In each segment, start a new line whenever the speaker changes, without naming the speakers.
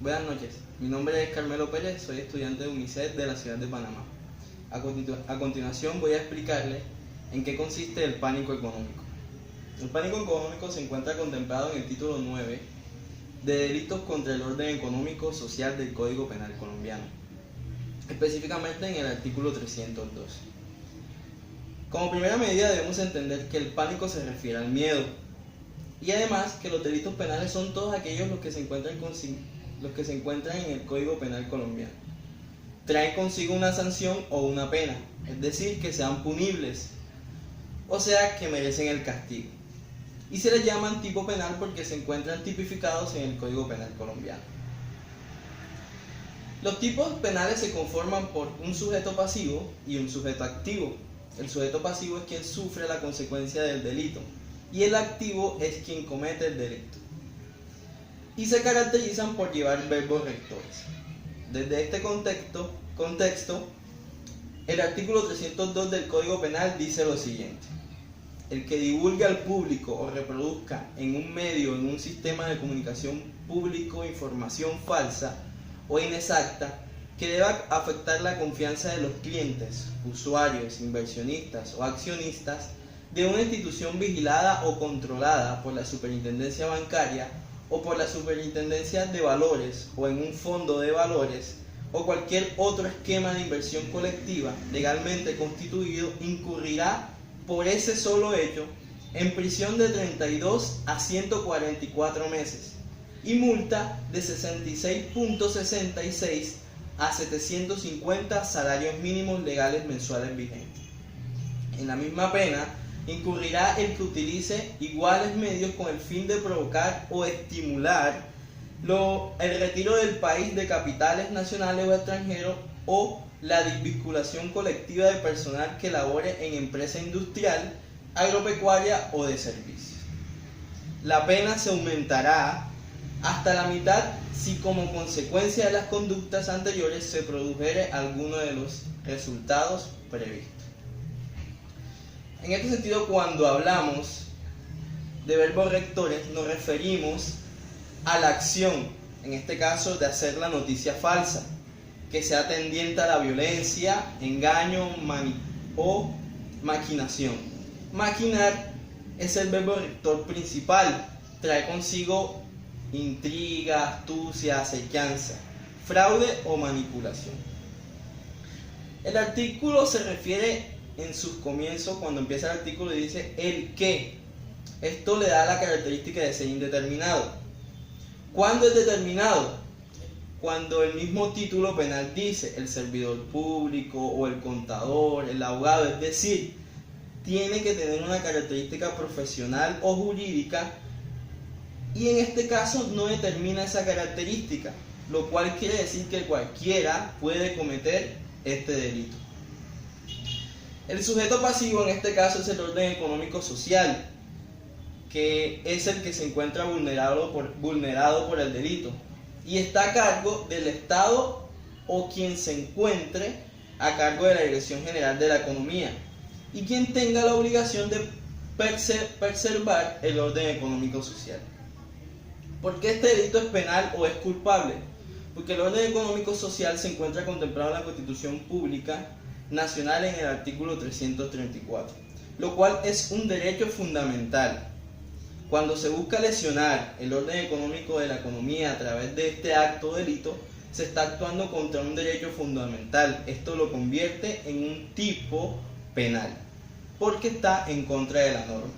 Buenas noches, mi nombre es Carmelo Pérez, soy estudiante de UNICEF de la ciudad de Panamá. A continuación voy a explicarles en qué consiste el pánico económico. El pánico económico se encuentra contemplado en el título 9 de Delitos contra el Orden Económico Social del Código Penal colombiano, específicamente en el artículo 302. Como primera medida debemos entender que el pánico se refiere al miedo, y además que los delitos penales son todos aquellos los que se encuentran en el Código Penal colombiano. Traen consigo una sanción o una pena, es decir, que sean punibles, o sea, que merecen el castigo. Y se les llaman tipo penal porque se encuentran tipificados en el Código Penal colombiano. Los tipos penales se conforman por un sujeto pasivo y un sujeto activo. El sujeto pasivo es quien sufre la consecuencia del delito y el activo es quien comete el delito. Y se caracterizan por llevar verbos rectores. Desde este contexto, el artículo 302 del Código Penal dice lo siguiente: el que divulgue al público o reproduzca en un medio o en un sistema de comunicación público información falsa o inexacta que deba afectar la confianza de los clientes, usuarios, inversionistas o accionistas de una institución vigilada o controlada por la Superintendencia Bancaria o por la Superintendencia de Valores o en un fondo de valores o cualquier otro esquema de inversión colectiva legalmente constituido, incurrirá por ese solo hecho en prisión de 32 a 144 meses y multa de 66.66 a 750 salarios mínimos legales mensuales vigentes. En la misma pena incurrirá el que utilice iguales medios con el fin de provocar o estimular el retiro del país de capitales nacionales o extranjeros o la desvinculación colectiva de personal que labore en empresa industrial, agropecuaria o de servicios. La pena se aumentará hasta la mitad si como consecuencia de las conductas anteriores se produjere alguno de los resultados previstos. En este sentido, cuando hablamos de verbos rectores, nos referimos a la acción, en este caso de hacer la noticia falsa, que sea tendiente a la violencia, engaño o maquinación. Maquinar es el verbo rector principal, trae consigo intriga, astucia, acechanza, fraude o manipulación. El artículo se refiere en sus comienzos, cuando empieza el artículo, dice el que. Esto le da la característica de ser indeterminado. ¿Cuándo es determinado? Cuando el mismo título penal dice el servidor público o el contador, el abogado, es decir, tiene que tener una característica profesional o jurídica, y en este caso no determina esa característica, lo cual quiere decir que cualquiera puede cometer este delito. El sujeto pasivo en este caso es el orden económico social, que es el que se encuentra vulnerado por el delito y está a cargo del Estado o quien se encuentre a cargo de la Dirección General de la Economía y quien tenga la obligación de preservar el orden económico social. ¿Por qué este delito es penal o es culpable? Porque el orden económico social se encuentra contemplado en la Constitución Pública Nacional en el artículo 334, lo cual es un derecho fundamental. Cuando se busca lesionar el orden económico de la economía a través de este acto o delito, se está actuando contra un derecho fundamental. Esto lo convierte en un tipo penal, porque está en contra de la norma.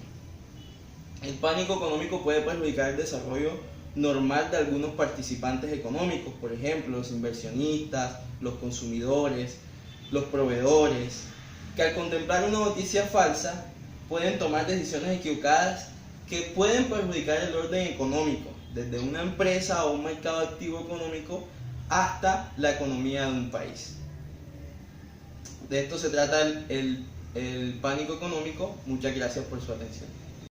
El pánico económico puede perjudicar el desarrollo normal de algunos participantes económicos, por ejemplo, los inversionistas, los consumidores, los proveedores, que al contemplar una noticia falsa pueden tomar decisiones equivocadas que pueden perjudicar el orden económico, desde una empresa o un mercado activo económico hasta la economía de un país. De esto se trata el pánico económico. Muchas gracias por su atención.